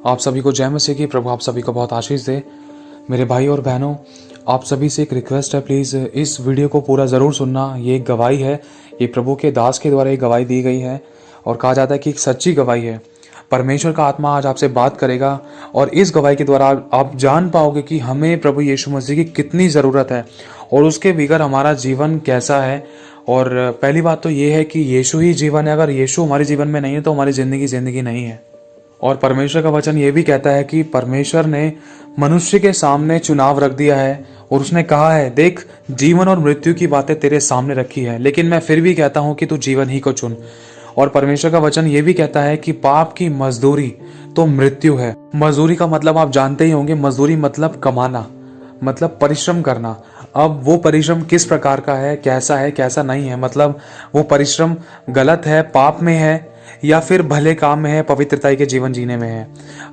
आप सभी को जय मसीह की। प्रभु आप सभी को बहुत आशीष दे। मेरे भाई और बहनों, आप सभी से एक रिक्वेस्ट है, प्लीज़ इस वीडियो को पूरा ज़रूर सुनना। ये एक गवाही है, ये प्रभु के दास के द्वारा एक गवाही दी गई है और कहा जाता है कि एक सच्ची गवाही है। परमेश्वर का आत्मा आज आपसे बात करेगा और इस गवाही के द्वारा आप जान पाओगे कि हमें प्रभु यीशु मसीह की कितनी ज़रूरत है और उसके बगैर हमारा जीवन कैसा है। और पहली बात तो ये है कि यीशु ही जीवन है। अगर यीशु हमारे जीवन में नहीं है तो हमारी ज़िंदगी नहीं है। और परमेश्वर का वचन ये भी कहता है कि परमेश्वर ने मनुष्य के सामने चुनाव रख दिया है और उसने कहा है, देख जीवन और मृत्यु की बातें तेरे सामने रखी है, लेकिन मैं फिर भी कहता हूँ कि तू जीवन ही को चुन। और परमेश्वर का वचन ये भी कहता है कि पाप की मजदूरी तो मृत्यु है। मजदूरी का मतलब आप जानते ही होंगे, मजदूरी मतलब कमाना, मतलब परिश्रम करना। अब वो परिश्रम किस प्रकार का है, कैसा नहीं है, मतलब वो परिश्रम गलत है, पाप में है या फिर भले काम में है, पवित्रता के जीवन जीने में है।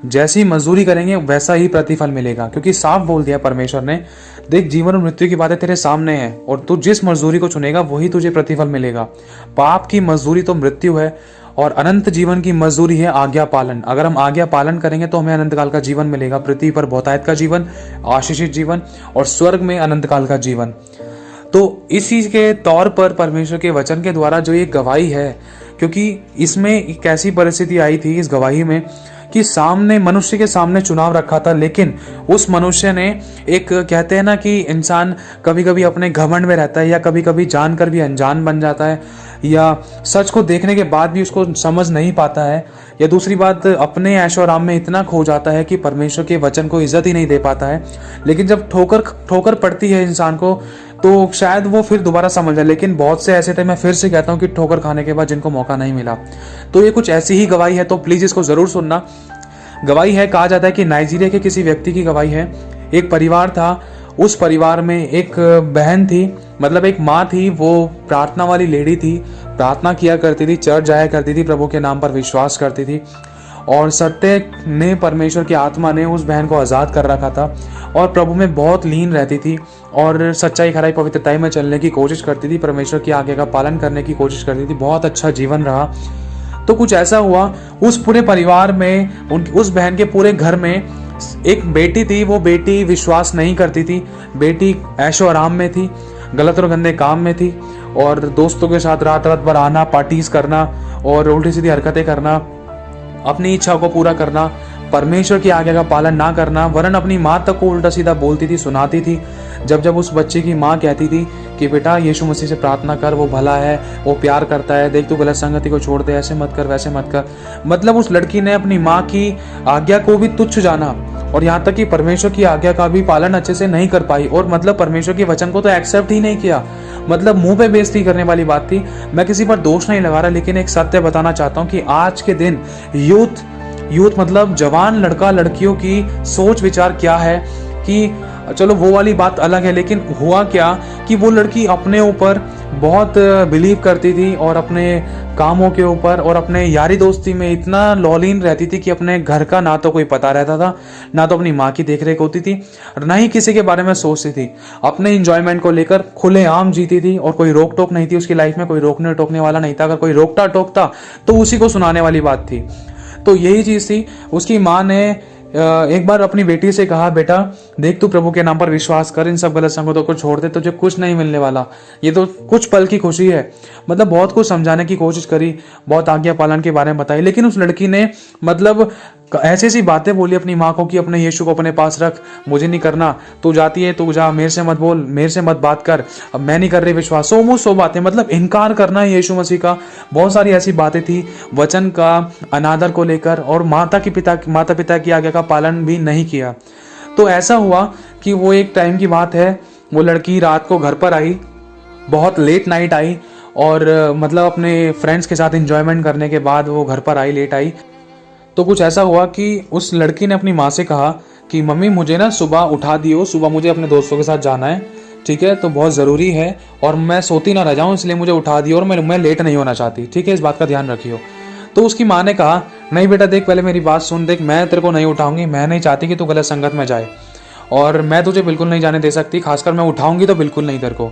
जैसी मजदूरी करेंगे वैसा ही प्रतिफल मिलेगा, क्योंकि साफ बोल दिया परमेश्वर ने, देख जीवन और मृत्यु की बातें तेरे सामने है और तू जिस मजदूरी को चुनेगा वही तुझे प्रतिफल मिलेगा। पाप की मजदूरी तो मृत्यु है और अनंत जीवन की मजदूरी है आज्ञा पालन। अगर हम आज्ञा पालन करेंगे तो हमें अनंत काल का जीवन मिलेगा, पृथ्वी पर बहुतायत का जीवन, आशीषित जीवन और स्वर्ग में अनंत काल का जीवन। तो इसी के तौर पर परमेश्वर के वचन के द्वारा जो ये गवाही है, क्योंकि इसमें एक ऐसी परिस्थिति आई थी इस गवाही में कि सामने मनुष्य के सामने चुनाव रखा था, लेकिन उस मनुष्य ने एक, कहते हैं ना कि इंसान कभी कभी अपने घमंड में रहता है या कभी कभी जानकर भी अनजान बन जाता है या सच को देखने के बाद भी उसको समझ नहीं पाता है, या दूसरी बात अपने ऐशो आराम में इतना खो जाता है कि परमेश्वर के वचन को इज्जत ही नहीं दे पाता है। लेकिन जब ठोकर पड़ती है इंसान को तो शायद वो फिर दोबारा समझ जाए, लेकिन बहुत से ऐसे थे, मैं फिर से कहता हूँ कि ठोकर खाने के बाद जिनको मौका नहीं मिला। तो ये कुछ ऐसी ही गवाही है, तो प्लीज इसको जरूर सुनना। गवाही है, कहा जाता है कि नाइजीरिया के किसी व्यक्ति की गवाही है। एक परिवार था, उस परिवार में एक बहन थी, मतलब एक माँ थी, वो प्रार्थना वाली लेडी थी, प्रार्थना किया करती थी, चर्च जाया करती थी, प्रभु के नाम पर विश्वास करती थी और सत्य ने, परमेश्वर की आत्मा ने उस बहन को आज़ाद कर रखा था और प्रभु में बहुत लीन रहती थी और सच्चाई खराई पवित्रताई में चलने की कोशिश करती थी, परमेश्वर की आज्ञा का पालन करने की कोशिश करती थी। बहुत अच्छा जीवन रहा। तो कुछ ऐसा हुआ, उस पूरे परिवार में, उस बहन के पूरे घर में एक बेटी थी। वो बेटी विश्वास नहीं करती थी, बेटी ऐशो आराम में थी, गलत और गंदे काम में थी और दोस्तों के साथ रात रात भर आना, पार्टीज करना और उल्टी सीधी हरकतें करना, अपनी इच्छा को पूरा करना, परमेश्वर की आज्ञा का पालन ना करना, वरन अपनी माँ तक को उल्टा सीधा बोलती थी, सुनाती थी। जब उस बच्चे की माँ कहती थी कि बेटा यीशु मसीह से प्रार्थना कर, वो भला है, वो प्यार करता है, देख तू गलत संगति को छोड़ दे, ऐसे मत कर, वैसे मत कर, मतलब उस लड़की ने अपनी माँ की आज्ञा को भी तुच्छ जाना और यहाँ तक कि परमेश्वर की आज्ञा का भी पालन अच्छे से नहीं कर पाई और मतलब परमेश्वर के वचन को तो एक्सेप्ट ही नहीं किया। मतलब मुंह पे बेइज्जती करने वाली बात थी। मैं किसी पर दोष नहीं लगा रहा, लेकिन एक सत्य बताना चाहता हूँ कि आज के दिन यूथ मतलब जवान लड़का लड़कियों की सोच विचार क्या है कि चलो वो वाली बात अलग है, लेकिन हुआ क्या कि वो लड़की अपने ऊपर बहुत बिलीव करती थी और अपने कामों के ऊपर और अपने यारी दोस्ती में इतना लॉलीन रहती थी कि अपने घर का ना तो कोई पता रहता था, ना तो अपनी माँ की देखरेख होती थी, ना ही किसी के बारे में सोचती थी। अपने इंजॉयमेंट को लेकर खुलेआम जीती थी और कोई रोक टोक नहीं थी उसकी लाइफ में, कोई रोकने टोकने वाला नहीं था। अगर कोई रोकता टोकता तो उसी को सुनाने वाली बात थी। तो यही चीज़ थी। उसकी माँ ने एक बार अपनी बेटी से कहा, बेटा देख तू प्रभु के नाम पर विश्वास कर, इन सब गलत संगतों को छोड़ दे, तुझे कुछ नहीं मिलने वाला, ये तो कुछ पल की खुशी है। मतलब बहुत कुछ समझाने की कोशिश करी, बहुत आज्ञा पालन के बारे में बताई, लेकिन उस लड़की ने मतलब ऐसी ऐसी बातें बोली अपनी माँ को कि अपने यीशु को अपने पास रख, मुझे नहीं करना, तू जाती है तू जा, मेरे से मत बोल, मेरे से मत बात कर, अब मैं नहीं कर रही विश्वास, सो बातें, मतलब इनकार करना है यीशु मसीह का। बहुत सारी ऐसी बातें थी वचन का अनादर को लेकर और माता पिता की आज्ञा का पालन भी नहीं किया। तो ऐसा हुआ कि वो एक टाइम की बात है, वो लड़की रात को घर पर आई, बहुत लेट नाइट आई और मतलब अपने फ्रेंड्स के साथ एंजॉयमेंट करने के बाद वो घर पर आई, लेट आई। तो कुछ ऐसा हुआ कि उस लड़की ने अपनी माँ से कहा कि मम्मी मुझे ना सुबह उठा दियो, सुबह मुझे अपने दोस्तों के साथ जाना है, ठीक है, तो बहुत ज़रूरी है और मैं सोती ना रह जाऊँ, इसलिए मुझे उठा दियो और मैं लेट नहीं होना चाहती, ठीक है, इस बात का ध्यान रखियो। तो उसकी माँ ने कहा, नहीं बेटा देख पहले मेरी बात सुन, देख मैं तेरे को नहीं उठाऊंगी, मैं नहीं चाहती कि तू गलत संगत में जाए और मैं तुझे बिल्कुल नहीं जाने दे सकती, खासकर मैं उठाऊंगी तो बिल्कुल नहीं तेरे को।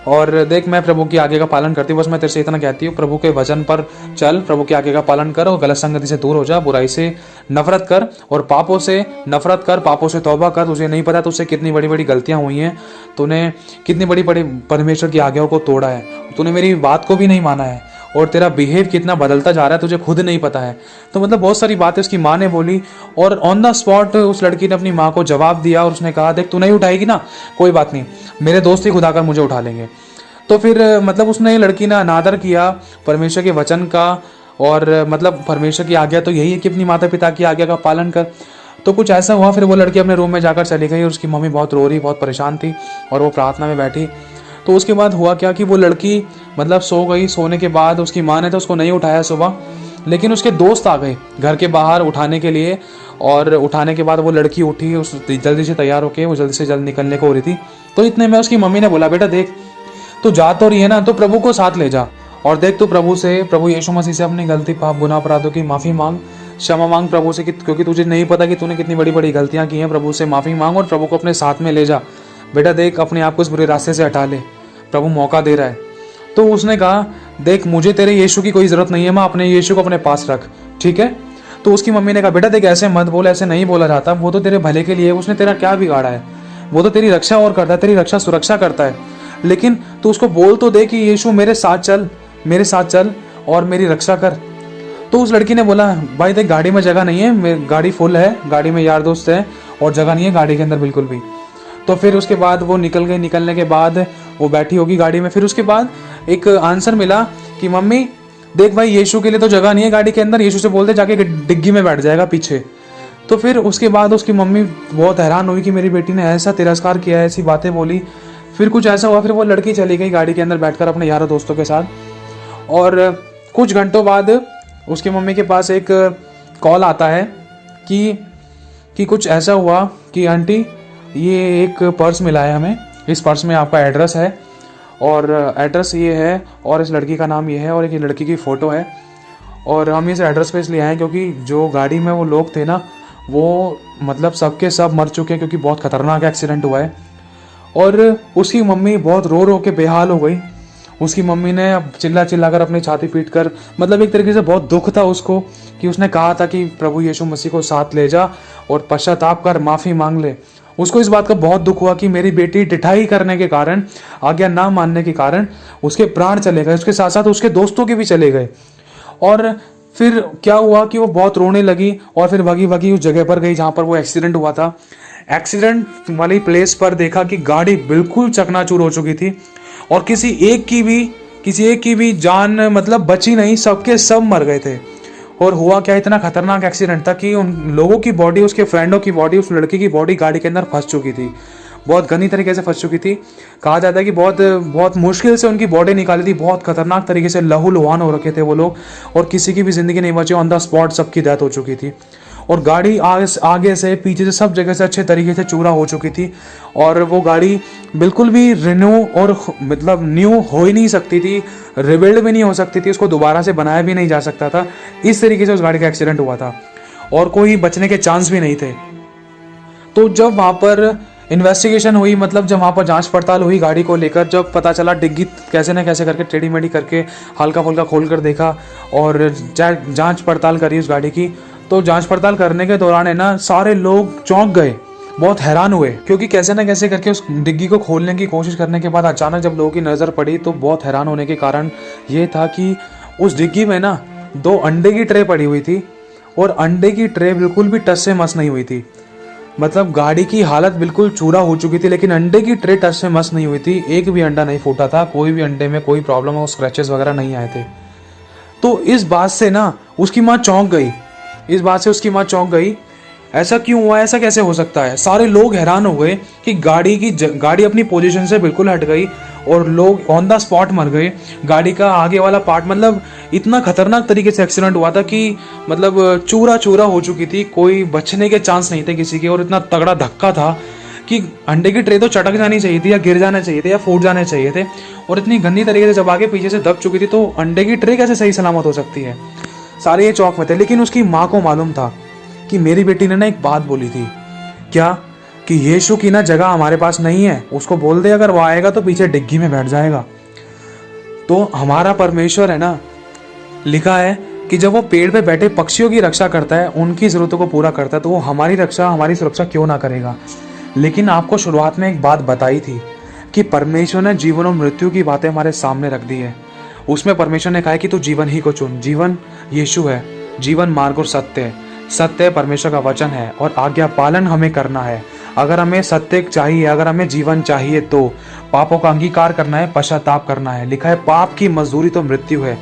और देख मैं प्रभु की आज्ञा का पालन करती हूँ, बस मैं तेरे से इतना कहती हूँ, प्रभु के वचन पर चल, प्रभु की आज्ञा का पालन कर और गलत संगति से दूर हो जा, बुराई से नफरत कर और पापों से नफरत कर, पापों से तौबा कर। तुझे नहीं पता तुझसे कितनी बड़ी बड़ी गलतियां हुई हैं, तूने कितनी बड़ी बड़ी परमेश्वर की आज्ञाओं को तोड़ा है, तूने मेरी बात को भी नहीं माना है और तेरा बिहेव कितना बदलता जा रहा है तुझे खुद नहीं पता है। तो मतलब बहुत सारी बातें उसकी माँ ने बोली और ऑन द स्पॉट उस लड़की ने अपनी माँ को जवाब दिया और उसने कहा देख तू नहीं उठाएगी ना, कोई बात नहीं, मेरे दोस्त ही खुदा कर मुझे उठा लेंगे। तो फिर मतलब उसने लड़की ने अनादर किया परमेश्वर के वचन का, और मतलब परमेश्वर की आज्ञा तो यही है कि अपनी माता पिता की आज्ञा का पालन कर। तो कुछ ऐसा हुआ, फिर वो लड़की अपने रूम में जाकर चली गई और उसकी मम्मी बहुत रो रही, बहुत परेशान थी और वो प्रार्थना में बैठी। तो उसके बाद हुआ क्या कि वो लड़की मतलब सो गई, सोने के बाद उसकी माँ ने तो उसको नहीं उठाया सुबह, लेकिन उसके दोस्त आ गए घर के बाहर उठाने के लिए, और उठाने के बाद वो लड़की उठी, उस जल्दी से तैयार होके वो जल्दी से जल्द निकलने को हो रही थी। तो इतने में उसकी मम्मी ने बोला बेटा देख तू जा तो रही है ना, तो प्रभु को साथ ले जा और देख तू प्रभु यीशु मसीह से अपनी गलती पाप गुनाह अपराधों की माफ़ी मांग, क्षमा मांग प्रभु से, क्योंकि तुझे नहीं पता कि तूने कितनी बड़ी बड़ी गलतियां की हैं। प्रभु से माफ़ी मांग और प्रभु को अपने साथ में ले जा। बेटा देख अपने आप को इस बुरे रास्ते से हटा ले, प्रभु मौका दे रहा है। तो उसने कहा देख मुझे तेरे यीशु की कोई ज़रूरत नहीं है, मैं अपने यीशु को अपने पास रख, ठीक है। तो उसकी मम्मी ने कहा बेटा देख ऐसे मत बोल, ऐसे नहीं बोला जाता, वो तो तेरे भले के लिए, उसने तेरा क्या बिगाड़ा है, वो तो तेरी रक्षा और करता है, तेरी रक्षा सुरक्षा करता है, लेकिन तू उसको बोल तो दे कि यीशु मेरे साथ चल और मेरी रक्षा कर। तो उस लड़की ने बोला भाई देख गाड़ी में जगह नहीं है, गाड़ी फुल है, गाड़ी में यार दोस्त है और जगह नहीं है गाड़ी के अंदर बिल्कुल भी। तो फिर उसके बाद वो निकल गई, निकलने के बाद वो बैठी होगी गाड़ी में। फिर उसके बाद एक आंसर मिला कि मम्मी देख भाई यीशु के लिए तो जगह नहीं है गाड़ी के अंदर, यीशु से बोलते जाके डिग्गी में बैठ जाएगा पीछे। तो फिर उसके बाद उसकी मम्मी बहुत हैरान हुई कि मेरी बेटी ने ऐसा तिरस्कार किया, ऐसी बातें बोली। फिर कुछ ऐसा हुआ, फिर वो लड़की चली गई गाड़ी के अंदर बैठकर अपने यारों दोस्तों के साथ, और कुछ घंटों बाद उसकी मम्मी के पास एक कॉल आता है कि कुछ ऐसा हुआ कि आंटी ये एक पर्स मिला है हमें, इस पर्स में आपका एड्रेस है और एड्रेस ये है और इस लड़की का नाम ये है और एक लड़की की फ़ोटो है, और हम इस एड्रेस पे इसलिए आए हैं क्योंकि जो गाड़ी में वो लोग थे ना वो मतलब सबके सब मर चुके हैं क्योंकि बहुत खतरनाक एक्सीडेंट हुआ है। और उसकी मम्मी बहुत रो रो के बेहाल हो गई। उसकी मम्मी ने अब चिल्ला चिल्ला कर अपनी छाती पीट कर, मतलब एक तरीके से बहुत दुख था उसको कि उसने कहा था कि प्रभु यीशु मसीह को साथ ले जा और पश्चाताप कर माफ़ी मांग ले। उसको इस बात का बहुत दुख हुआ कि मेरी बेटी ढिठाई करने के कारण, आज्ञा ना मानने के कारण उसके प्राण चले गए, उसके साथ साथ उसके दोस्तों के भी चले गए। और फिर क्या हुआ कि वो बहुत रोने लगी और फिर भागी भागी उस जगह पर गई जहाँ पर वो एक्सीडेंट हुआ था। एक्सीडेंट वाली प्लेस पर देखा कि गाड़ी बिल्कुल चकनाचूर हो चुकी थी और किसी एक की भी जान मतलब बची नहीं, सबके सब मर गए थे। और हुआ क्या, इतना खतरनाक एक्सीडेंट था कि उन लोगों की बॉडी, उसके फ्रेंडों की बॉडी, उस लड़की की बॉडी गाड़ी के अंदर फंस चुकी थी, बहुत गंदी तरीके से फंस चुकी थी। कहा जाता है कि बहुत मुश्किल से उनकी बॉडी निकाली थी, बहुत खतरनाक तरीके से लहूलुहान हो रखे थे वो लोग और किसी की भी ज़िंदगी नहीं बची, ऑन द स्पॉट सबकी डेथ हो चुकी थी। और गाड़ी आगे से पीछे से सब जगह से अच्छे तरीके से चूरा हो चुकी थी और वो गाड़ी बिल्कुल भी रिन्यू और मतलब न्यू हो ही नहीं सकती थी, रिबिल्ड भी नहीं हो सकती थी, उसको दोबारा से बनाया भी नहीं जा सकता था। इस तरीके से उस गाड़ी का एक्सीडेंट हुआ था और कोई बचने के चांस भी नहीं थे। तो जब वहाँ पर इन्वेस्टिगेशन हुई, मतलब जब वहाँ पर जांच पड़ताल हुई गाड़ी को लेकर, जब पता चला डिग्गी कैसे न कैसे करके टेढ़ी मेढ़ी करके हल्का फुल्का खोल कर देखा और जांच पड़ताल करी उस गाड़ी की, तो जांच पड़ताल करने के दौरान है ना सारे लोग चौंक गए, बहुत हैरान हुए, क्योंकि कैसे न कैसे करके उस डिग्गी को खोलने की कोशिश करने के बाद अचानक जब लोगों की नज़र पड़ी तो बहुत हैरान होने के कारण ये था कि उस डिग्गी में ना 2 अंडे की ट्रे पड़ी हुई थी और अंडे की ट्रे बिल्कुल भी टस से मस नहीं हुई थी। मतलब गाड़ी की हालत बिल्कुल चूरा हो चुकी थी लेकिन अंडे की ट्रे टच से मस नहीं हुई थी, एक भी अंडा नहीं फूटा था, कोई भी अंडे में कोई प्रॉब्लम और स्क्रैचेस वगैरह नहीं आए थे। तो इस बात से ना उसकी माँ चौंक गई, ऐसा क्यों हुआ, ऐसा कैसे हो सकता है। सारे लोग हैरान हो गए कि गाड़ी अपनी पोजीशन से बिल्कुल हट गई और लोग ऑन द स्पॉट मर गए। गाड़ी का आगे वाला पार्ट मतलब इतना खतरनाक तरीके से एक्सीडेंट हुआ था कि मतलब चूरा चूरा हो चुकी थी, कोई बचने के चांस नहीं थे किसी के। और इतना तगड़ा धक्का था कि अंडे की ट्रे तो चटक जानी चाहिए थी या गिर जाने चाहिए थे या फूट जाने चाहिए थे, और इतनी गंदी तरीके से जब आगे पीछे से दब चुकी थी तो अंडे की ट्रे कैसे सही सलामत हो सकती है। सारे ये चौक में थे, लेकिन उसकी माँ को मालूम था कि मेरी बेटी ने ना एक बात बोली थी, क्या कि यीशु की ना जगह हमारे पास नहीं है, उसको बोल दे अगर वो आएगा तो पीछे डिग्गी में बैठ जाएगा। तो हमारा परमेश्वर है ना, लिखा है कि जब वो पेड़ पे बैठे पक्षियों की रक्षा करता है, उनकी ज़रूरतों को पूरा करता है, तो वो हमारी रक्षा, हमारी सुरक्षा क्यों ना करेगा। लेकिन आपको शुरुआत में एक बात बताई थी कि परमेश्वर ने जीवन और मृत्यु की बातें हमारे सामने रख दी है। उसमें परमेश्वर ने कहा है कि तू जीवन ही को चुन। जीवन यीशु है, जीवन मार्ग और सत्य है। सत्य परमेश्वर का वचन है और आज्ञा पालन हमें करना है। अगर हमें सत्य चाहिए, अगर हमें जीवन चाहिए, तो पापों का अंगीकार करना है, पश्चाताप करना है। लिखा है पाप की मजदूरी तो मृत्यु है।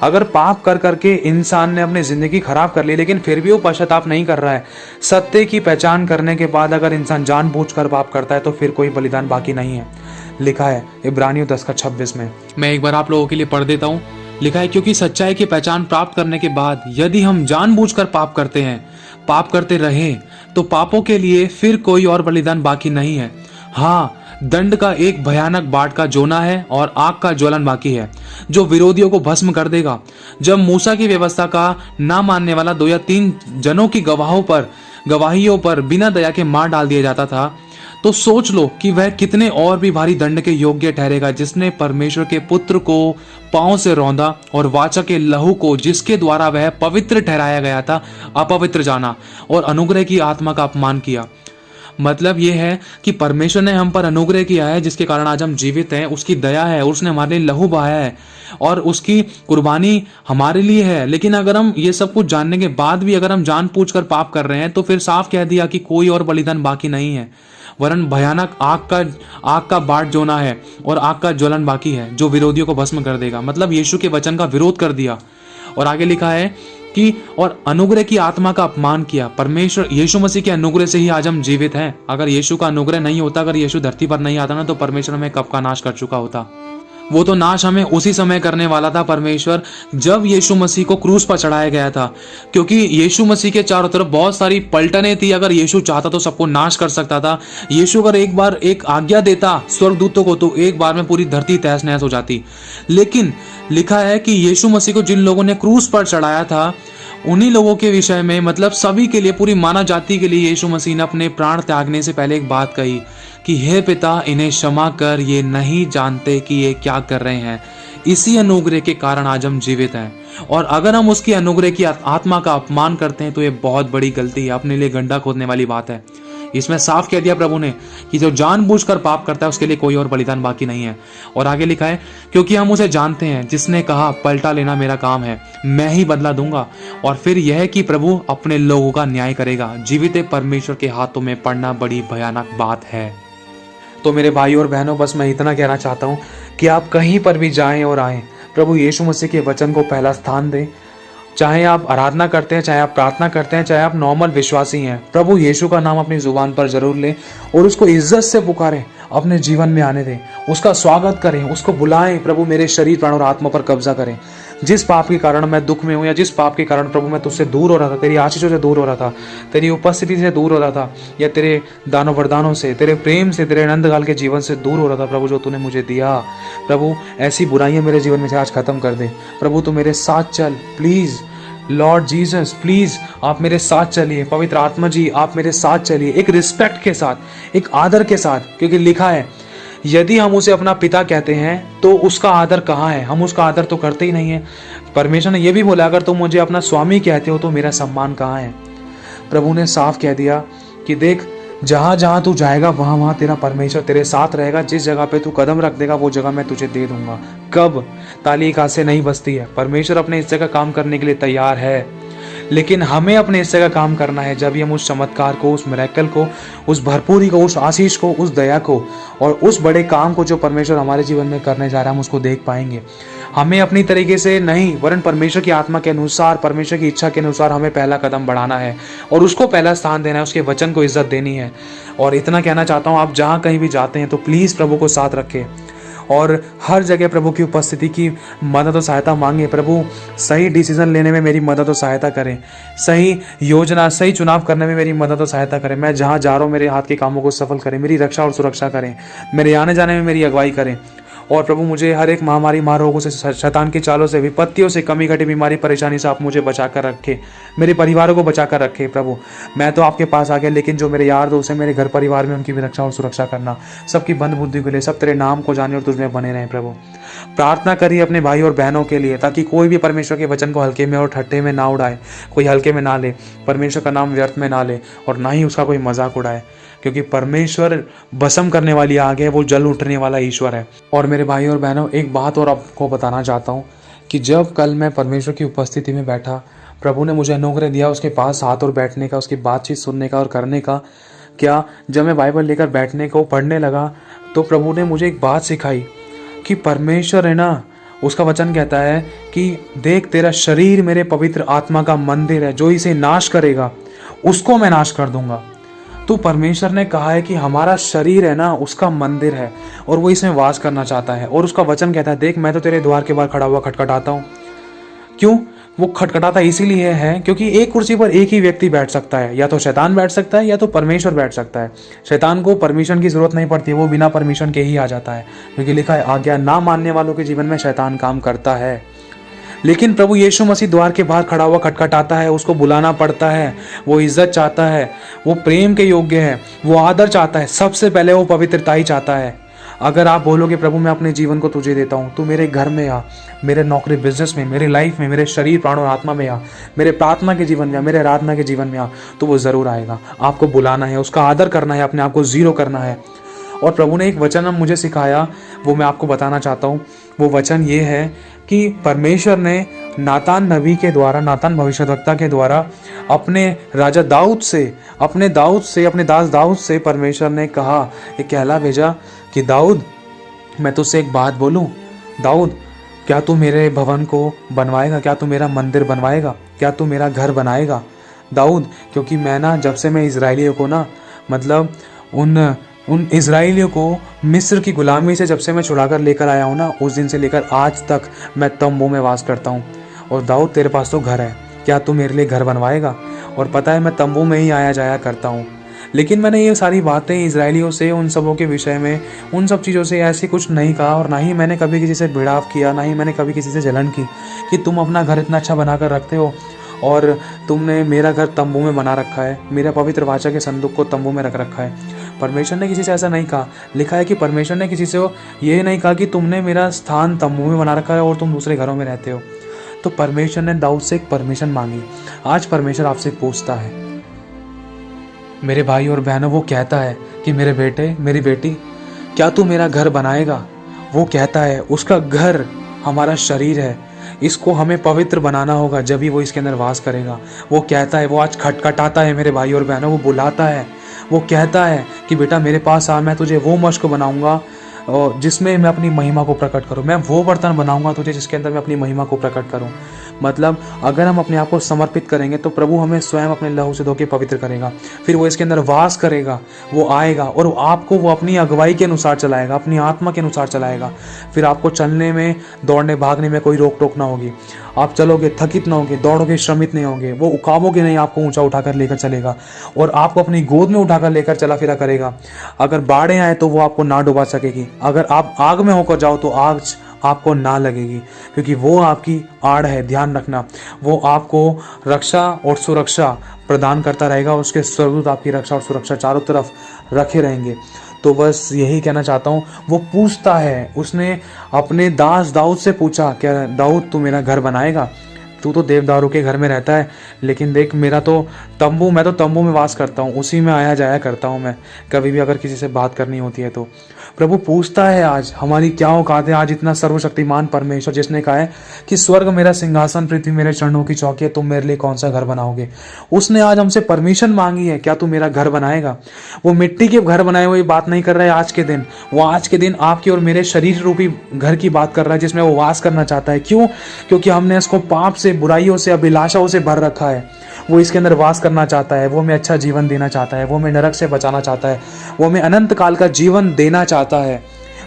अगर पाप कर करके इंसान ने अपनी जिंदगी खराब कर ली लेकिन फिर भी वो पश्चाताप नहीं कर रहा है, सत्य की पहचान करने के बाद अगर इंसान जानबूझकर पाप करता है तो फिर कोई बलिदान बाकी नहीं है। लिखा है इब्रानियों 10:26 में। मैं एक बार आप लोगों के लिए पढ़ देता हूँ। लिखा है क्योंकि सच्चाई की पहचान प्राप्त करने के बाद यदि हम जानबूझकर पाप करते हैं, पाप करते रहे, तो पापों के लिए फिर कोई और बलिदान बाकी नहीं है। हाँ, दंड का एक भयानक बाढ़ का जोना है और आग का ज्वलन बाकी है जो विरोधियों को भस्म कर देगा। जब मूसा की व्यवस्था का ना मानने वाला 2 या 3 जनों की गवाहियों पर बिना दया के मार डाल दिया जाता था, तो सोच लो कि वह कितने और भी भारी दंड के योग्य ठहरेगा जिसने परमेश्वर के पुत्र को पांव से रौंदा और वाचा के लहू को जिसके द्वारा वह पवित्र ठहराया गया था अपवित्र जाना और अनुग्रह की आत्मा का अपमान किया। मतलब यह है कि परमेश्वर ने हम पर अनुग्रह किया है जिसके कारण आज हम जीवित हैं। उसकी दया है, उसने हमारे लिए लहू बहाया है और उसकी कुर्बानी हमारे लिए है। लेकिन अगर हम ये सब कुछ जानने के बाद भी अगर हम जानबूझकर पाप कर रहे हैं तो फिर साफ कह दिया कि कोई और बलिदान बाकी नहीं है, वरन भयानक आग का बाढ़ जोना है और आग का ज्वलन बाकी है जो विरोधियों को भस्म कर देगा। मतलब यीशु के वचन का विरोध कर दिया। और आगे लिखा है कि और अनुग्रह की आत्मा का अपमान किया। परमेश्वर यीशु मसीह के अनुग्रह से ही आज हम जीवित हैं। अगर यीशु का अनुग्रह नहीं होता, अगर यीशु धरती पर नहीं आता ना, तो परमेश्वर हमें कब का नाश कर चुका होता। वो तो नाश हमें उसी समय करने वाला था परमेश्वर, जब यीशु मसीह को क्रूस पर चढ़ाया गया था। क्योंकि यीशु मसीह के चारों तरफ बहुत सारी पलटने थी। अगर यीशु चाहता तो सबको नाश कर सकता था। यीशु अगर एक बार एक आज्ञा देता स्वर्गदूतों को तो एक बार में पूरी धरती तहस नहस हो जाती। लेकिन लिखा है कि यीशु मसीह को जिन लोगों ने क्रूस पर चढ़ाया था, उन्हीं लोगों के विषय में, मतलब सभी के लिए, पूरी मानव जाति के लिए यीशु मसीह ने अपने प्राण त्यागने से पहले एक बात कही कि हे पिता, इन्हें क्षमा कर, ये नहीं जानते कि ये क्या कर रहे हैं। इसी अनुग्रह के कारण आज हम जीवित हैं। और अगर हम उसकी अनुग्रह की आत्मा का अपमान करते हैं तो ये बहुत बड़ी गलती है, अपने लिए गड्ढा खोदने वाली बात है। इसमें साफ कह दिया प्रभु ने कि जो जानबूझकर पाप करता है उसके लिए कोई और बलिदान बाकी नहीं है। और आगे लिखा है क्योंकि हम उसे जानते हैं जिसने कहा पलटा लेना मेरा काम है, मैं ही बदला दूंगा। और फिर यह कि प्रभु अपने लोगों का न्याय करेगा। जीवित परमेश्वर के हाथों में पड़ना बड़ी भयानक बात है। तो मेरे भाई और बहनों, बस मैं इतना कहना चाहता हूँ कि आप कहीं पर भी जाएं और आएं, प्रभु यीशु मसीह के वचन को पहला स्थान दें। चाहे आप आराधना करते हैं, चाहे आप प्रार्थना करते हैं, चाहे आप नॉर्मल विश्वासी हैं, प्रभु यीशु का नाम अपनी जुबान पर जरूर लें और उसको इज्जत से पुकारें, अपने जीवन में आने दें, उसका स्वागत करें, उसको बुलाएं। प्रभु मेरे शरीर, प्राण और आत्मा पर कब्जा करें। जिस पाप के कारण मैं दुख में हूँ या जिस पाप के कारण प्रभु मैं तुझसे दूर हो रहा था, तेरी आशीषों से दूर हो रहा था, तेरी उपस्थिति से दूर हो रहा था, या तेरे दानों वरदानों से, तेरे प्रेम से, तेरे अनंतकाल के जीवन से दूर हो रहा था, प्रभु जो तूने मुझे दिया, प्रभु ऐसी बुराइयां मेरे जीवन में से आज खत्म कर दे। प्रभु तू मेरे साथ चल, प्लीज लॉर्ड जीसस, प्लीज आप मेरे साथ चलिए। पवित्र आत्मा जी आप मेरे साथ चलिए, एक रिस्पेक्ट के साथ, एक आदर के साथ। क्योंकि लिखा है यदि हम उसे अपना पिता कहते हैं तो उसका आदर कहाँ है? हम उसका आदर तो करते ही नहीं है। परमेश्वर ने यह भी बोला अगर तुम मुझे अपना स्वामी कहते हो तो मेरा सम्मान कहाँ है? प्रभु ने साफ कह दिया कि देख, जहां जहां तू जाएगा वहां वहां तेरा परमेश्वर तेरे साथ रहेगा। जिस जगह पे तू कदम रख देगा वो जगह मैं तुझे दे दूंगा। कब? ताली एक हाथ से नहीं बजती है। परमेश्वर अपने इस जगह काम करने के लिए तैयार है, लेकिन हमें अपने इस जगह काम करना है। जब हम उस चमत्कार को, उस मिरेकल को, उस भरपूरी को, उस आशीष को, उस दया को और उस बड़े काम को जो परमेश्वर हमारे जीवन में करने जा रहा है, हम उसको देख पाएंगे। हमें अपनी तरीके से नहीं, वरन परमेश्वर की आत्मा के अनुसार, परमेश्वर की इच्छा के अनुसार हमें पहला कदम बढ़ाना है और उसको पहला स्थान देना है, उसके वचन को इज्जत देनी है। और इतना कहना चाहता हूँ, आप जहाँ कहीं भी जाते हैं तो प्लीज़ प्रभु को साथ रखें और हर जगह प्रभु की उपस्थिति की मदद और सहायता मांगे। प्रभु सही डिसीजन लेने में मेरी मदद और सहायता करें, सही योजना, सही चुनाव करने में मेरी मदद और सहायता करें। मैं जहाँ जा रहा हूँ मेरे हाथ के कामों को सफल करें, मेरी रक्षा और सुरक्षा करें, मेरे आने जाने में मेरी अगुवाई करें और प्रभु मुझे हर एक महामारी, महारोगों से, शैतान की चालों से, विपत्तियों से, कमी घटी बीमारी परेशानी से आप मुझे बचा कर रखे, मेरे परिवारों को बचा कर रखे। प्रभु मैं तो आपके पास आ गया, लेकिन जो मेरे यार दोस्त हैं, मेरे घर परिवार में, उनकी भी रक्षा और सुरक्षा करना, सबकी बंद बुद्धि के लिए, सब तेरे नाम को जाने और तुझमें बने रहें। प्रभु प्रार्थना करिए अपने भाई और बहनों के लिए, ताकि कोई भी परमेश्वर के वचन को हल्के में और ठट्ठे में ना उड़ाए, कोई हल्के में ना ले, परमेश्वर का नाम व्यर्थ में ना ले, और ना ही उसका कोई मजाक उड़ाए, क्योंकि परमेश्वर भस्म करने वाली आग है, वो जल उठने वाला ईश्वर है। और मेरे भाई और बहनों, एक बात और आपको बताना चाहता हूँ कि जब कल मैं परमेश्वर की उपस्थिति में बैठा, प्रभु ने मुझे अनुग्रह दिया उसके पास हाथ और बैठने का, उसकी बातचीत सुनने का और करने का। क्या जब मैं बाइबल लेकर बैठने को पढ़ने लगा, तो प्रभु ने मुझे एक बात सिखाई कि परमेश्वर है ना, उसका वचन कहता है कि देख, तेरा शरीर मेरे पवित्र आत्मा का मंदिर है, जो इसे नाश करेगा उसको मैं नाश कर दूंगा। तो परमेश्वर ने कहा है कि हमारा शरीर है ना, उसका मंदिर है, और वो इसमें वास करना चाहता है। और उसका वचन कहता है, देख मैं तो तेरे द्वार के बाहर खड़ा हुआ खटखटाता हूँ। क्यों वो खटखटाता इसीलिए है क्योंकि एक कुर्सी पर एक ही व्यक्ति बैठ सकता है, या तो शैतान बैठ सकता है या तो परमेश्वर बैठ सकता है। शैतान को परमिशन की जरूरत नहीं पड़ती, वो बिना परमिशन के ही आ जाता है, क्योंकि लिखा है आज्ञा ना मानने वालों के जीवन में शैतान काम करता है। लेकिन प्रभु यीशु मसीह द्वार के बाहर खड़ा हुआ खटखटाता है, उसको बुलाना पड़ता है, वो इज्जत चाहता है, वो प्रेम के योग्य है, वो आदर चाहता है, सबसे पहले वो पवित्रता ही चाहता है। अगर आप बोलोगे प्रभु मैं अपने जीवन को तुझे देता हूँ, तू मेरे घर में आ, मेरे नौकरी बिजनेस में, मेरी लाइफ में, मेरे शरीर प्राण और आत्मा में आ, मेरे प्रार्थना के जीवन में आ, मेरे आराधना के जीवन में आ, तो वो जरूर आएगा। आपको बुलाना है, उसका आदर करना है, अपने आप को जीरो करना है। और प्रभु ने एक वचन मुझे सिखाया, वो मैं आपको बताना चाहता हूँ। वो वचन ये है कि परमेश्वर ने नातान नबी के द्वारा, नातान भविष्यद्वक्ता के द्वारा अपने राजा दाऊद से, अपने दास दाऊद से परमेश्वर ने कहा, एक कहला भेजा कि दाऊद मैं तुझसे एक बात बोलूं, दाऊद क्या तू मेरे भवन को बनवाएगा, क्या तू मेरा मंदिर बनवाएगा, क्या तू मेरा घर बनाएगा दाऊद? क्योंकि मैं ना, जब से मैं इजराइलियों को ना, मतलब उन इजराइलियों को मिस्र की गुलामी से जब से मैं छुड़ा कर लेकर आया हूँ ना, उस दिन से लेकर आज तक मैं तंबू में वास करता हूँ। और दाऊद तेरे पास तो घर है, क्या तू मेरे लिए घर बनवाएगा? और पता है मैं तंबू में ही आया जाया करता हूँ। लेकिन मैंने ये सारी बातें इजराइलियों से, उन सबों के विषय में, उन सब चीज़ों से ऐसे कुछ नहीं कहा, और ना ही मैंने कभी किसी से भिड़ाव किया, ना ही मैंने कभी किसी से जलन की कि तुम अपना घर इतना अच्छा बना कर रखते हो और तुमने मेरा घर तंबू में बना रखा है, मेरा पवित्र वाचा के संदूक को तंबू में रख रखा है। परमेश्वर ने किसी से ऐसा नहीं कहा। लिखा है कि परमेश्वर ने किसी से ये नहीं कहा कि तुमने मेरा स्थान तंबू में बना रखा है और तुम दूसरे घरों में रहते हो। तो परमेश्वर ने दाऊद से एक परमिशन मांगी। आज परमेश्वर आपसे पूछता है, मेरे भाई और बहनों, वो कहता है कि मेरे बेटे, मेरी बेटी, क्या तू मेरा घर बनाएगा? वो कहता है, उसका घर हमारा शरीर है, इसको हमें पवित्र बनाना होगा, जब ही वो इसके अंदर वास करेगा। वो कहता है, वो आज खटखटाता है मेरे भाई और बहनों, वो बुलाता है, वो कहता है कि बेटा मेरे पास आ, मैं तुझे वो मश्क बनाऊंगा जिसमें मैं अपनी महिमा को प्रकट करूं, मैं वो बर्तन बनाऊंगा तुझे जिसके अंदर मैं अपनी महिमा को प्रकट करूं। मतलब अगर हम अपने आप को समर्पित करेंगे तो प्रभु हमें स्वयं अपने लहू से धो के पवित्र करेगा, फिर वो इसके अंदर वास करेगा, वो आएगा और आपको वो अपनी अगुवाई के अनुसार चलाएगा, अपनी आत्मा के अनुसार चलाएगा। फिर आपको चलने में, दौड़ने भागने में कोई रोक टोक ना होगी, आप चलोगे थकित ना होगे, दौड़ोगे श्रमित नहीं होंगे, वो उकाबोगे नहीं, आपको ऊंचा उठाकर लेकर चलेगा और आपको अपनी गोद में उठाकर लेकर चला फिरा करेगा। अगर बाढ़ें आए तो वो आपको ना डुबा सकेगी, अगर आप आग में होकर जाओ तो आग आपको ना लगेगी, क्योंकि वो आपकी आड़ है। ध्यान रखना, वो आपको रक्षा और सुरक्षा प्रदान करता रहेगा, उसके स्वर्गदूत आपकी रक्षा और सुरक्षा चारों तरफ रखे रहेंगे। तो बस यही कहना चाहता हूँ। वो पूछता है, उसने अपने दास दाऊद से पूछा, क्या दाऊद तू मेरा घर बनाएगा? तू तो देवदारों के घर में रहता है, लेकिन देख मेरा तो तंबू, मैं तो तंबू में वास करता हूँ, उसी में आया जाया करता हूँ मैं, कभी भी अगर किसी से बात करनी होती है तो। प्रभु पूछता है आज हमारी क्या औकात है। आज इतना सर्वशक्तिमान परमेश्वर जिसने कहा है कि स्वर्ग मेरा सिंहासन, पृथ्वी मेरे चरणों की चौकी है, तुम मेरे लिए कौन सा घर बनाओगे? उसने आज हमसे परमिशन मांगी है, क्या तू मेरा घर बनाएगा? वो मिट्टी के घर बनाए हुए बात नहीं कर रहा है आज के दिन, वो आज के दिन आपके और मेरे शरीर रूपी घर की बात कर रहा है, जिसमें वो वास करना चाहता है। क्यों? क्योंकि हमने इसको पाप से, बुराइयों से, अभिलाषाओं से भर रखा है। वो इसके अंदर वास करना चाहता है, वो हमें अच्छा जीवन देना चाहता है, वो हमें नरक से बचाना चाहता है, वो हमें अनंत काल का जीवन देना चाहता है।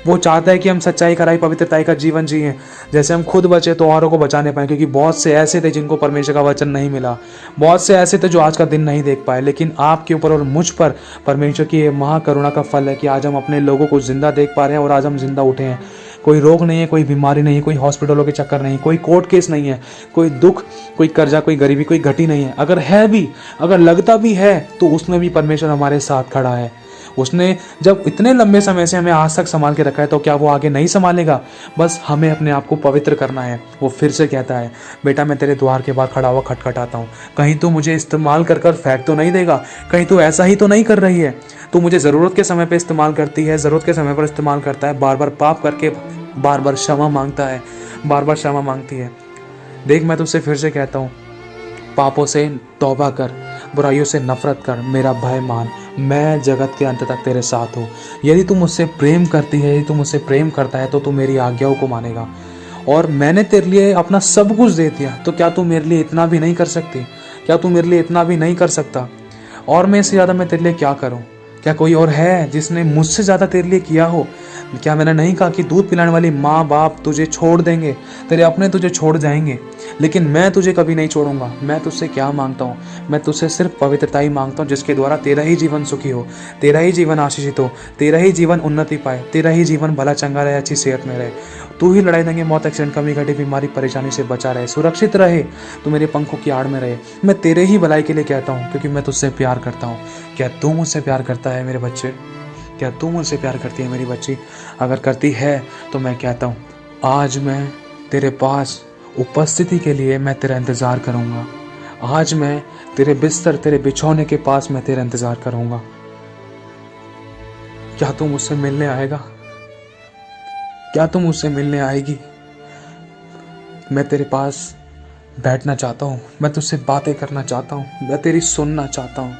वो चाहता है कि हम सच्चाई, कराई, पवित्रताई का जीवन जिए, जैसे हम खुद बचे तो औरों को बचाने पाए। क्योंकि बहुत से ऐसे थे जिनको परमेश्वर का वचन नहीं मिला, बहुत से ऐसे थे जो आज का दिन नहीं देख पाए, लेकिन आपके ऊपर और मुझ पर परमेश्वर की महाकरुणा का फल है कि आज हम अपने लोगों को जिंदा देख पा रहे हैं और आज हम जिंदा उठे हैं। कोई रोग नहीं है, कोई बीमारी नहीं है, कोई हॉस्पिटलों के चक्कर नहीं, कोई कोर्ट केस नहीं है, कोई दुख, कोई कर्जा, कोई गरीबी, कोई घटी नहीं है। अगर है भी, अगर लगता भी है, तो उसमें भी परमेश्वर हमारे साथ खड़ा है। उसने जब इतने लंबे समय से हमें आज तक संभाल के रखा है, तो क्या वो आगे नहीं संभालेगा? बस हमें अपने आप को पवित्र करना है। वो फिर से कहता है, बेटा मैं तेरे द्वार के बाहर खड़ा हुआ खटखटाता हूँ, कहीं तू मुझे इस्तेमाल कर कर फेंक तो नहीं देगा? कहीं तू ऐसा ही तो नहीं कर रही है? तू मुझे ज़रूरत के समय पर इस्तेमाल करती है, ज़रूरत के समय पर इस्तेमाल करता है, बार बार पाप करके बार बार क्षमा मांगता है, बार बार क्षमा मांगती है। देख, मैं तुझसे फिर से कहता हूँ, पापों से तौबा कर, बुराइयों से नफरत कर, मेरा भय मान, मैं जगत के अंत तक तेरे साथ हूँ। यदि तू मुझसे प्रेम करती है, यदि तू मुझसे प्रेम करता है, तो तू मेरी आज्ञाओं को मानेगा। और मैंने तेरे लिए अपना सब कुछ दे दिया, तो क्या तू मेरे लिए इतना भी नहीं कर सकती? क्या तू मेरे लिए इतना भी नहीं कर सकता? और मैं इससे ज़्यादा मैं तेरे लिए क्या करूँ? क्या कोई और है जिसने मुझसे ज़्यादा तेरे लिए किया हो? क्या मैंने नहीं कहा कि दूध पिलाने वाली माँ बाप तुझे छोड़ देंगे, तेरे अपने तुझे छोड़ जाएंगे, लेकिन मैं तुझे कभी नहीं छोड़ूंगा। मैं तुझसे क्या मांगता हूँ? मैं तुझसे सिर्फ पवित्रता ही मांगता हूँ, जिसके द्वारा तेरा ही जीवन सुखी हो, तेरा ही जीवन आशीषित हो, तेरा ही जीवन उन्नति पाए, तेरा ही जीवन भला चंगा रहे, अच्छी सेहत में रहे। तू ही लड़ाई देंगे, मौत, एक्सीडेंट, कमी घटी, बीमारी, परेशानी से बचा रहे, सुरक्षित रहे, तू मेरे पंखों की आड़ में रहे। मैं तेरे ही भलाई के लिए कहता हूँ, क्योंकि मैं तुझसे प्यार करता हूँ। क्या तू मुझसे प्यार करता है मेरे बच्चे? क्या तू मुझसे प्यार करती है मेरी बच्ची? अगर करती है तो मैं कहता हूँ, आज मैं तेरे पास उपस्थिति के लिए मैं तेरा इंतज़ार करूँगा। आज मैं तेरे बिस्तर, तेरे बिछौने के पास मैं तेरा इंतज़ार करूँगा। क्या तू मुझसे मिलने आएगा? क्या तू मुझसे मिलने आएगी? मैं तेरे पास बैठना चाहता हूँ, मैं तुझसे बातें करना चाहता हूँ, मैं तेरी सुनना चाहता हूँ,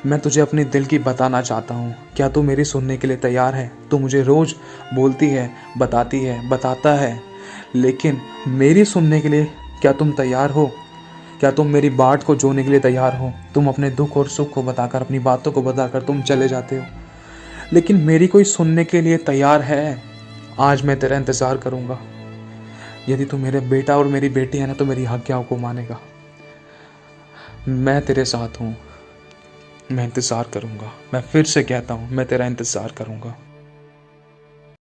मैं तुझे अपनी दिल की बताना चाहता हूँ। क्या तू मेरी सुनने के लिए तैयार है? तू मुझे रोज़ बोलती है, बताती है, बताता है, लेकिन मेरी सुनने के लिए क्या तुम तैयार हो? क्या तुम मेरी बाट को जोड़ने के लिए तैयार हो? तुम अपने दुख और सुख को बताकर, अपनी बातों को बताकर तुम चले जाते हो, लेकिन मेरी कोई सुनने के लिए तैयार है? आज मैं तेरा इंतज़ार करूँगा। यदि तू मेरे बेटा और मेरी बेटी है ना, तो मेरी आज्ञाओं को मानेगा। मैं तेरे साथ हूँ, मैं इंतज़ार करूँगा। मैं फिर से कहता हूँ, मैं तेरा इंतज़ार करूँगा।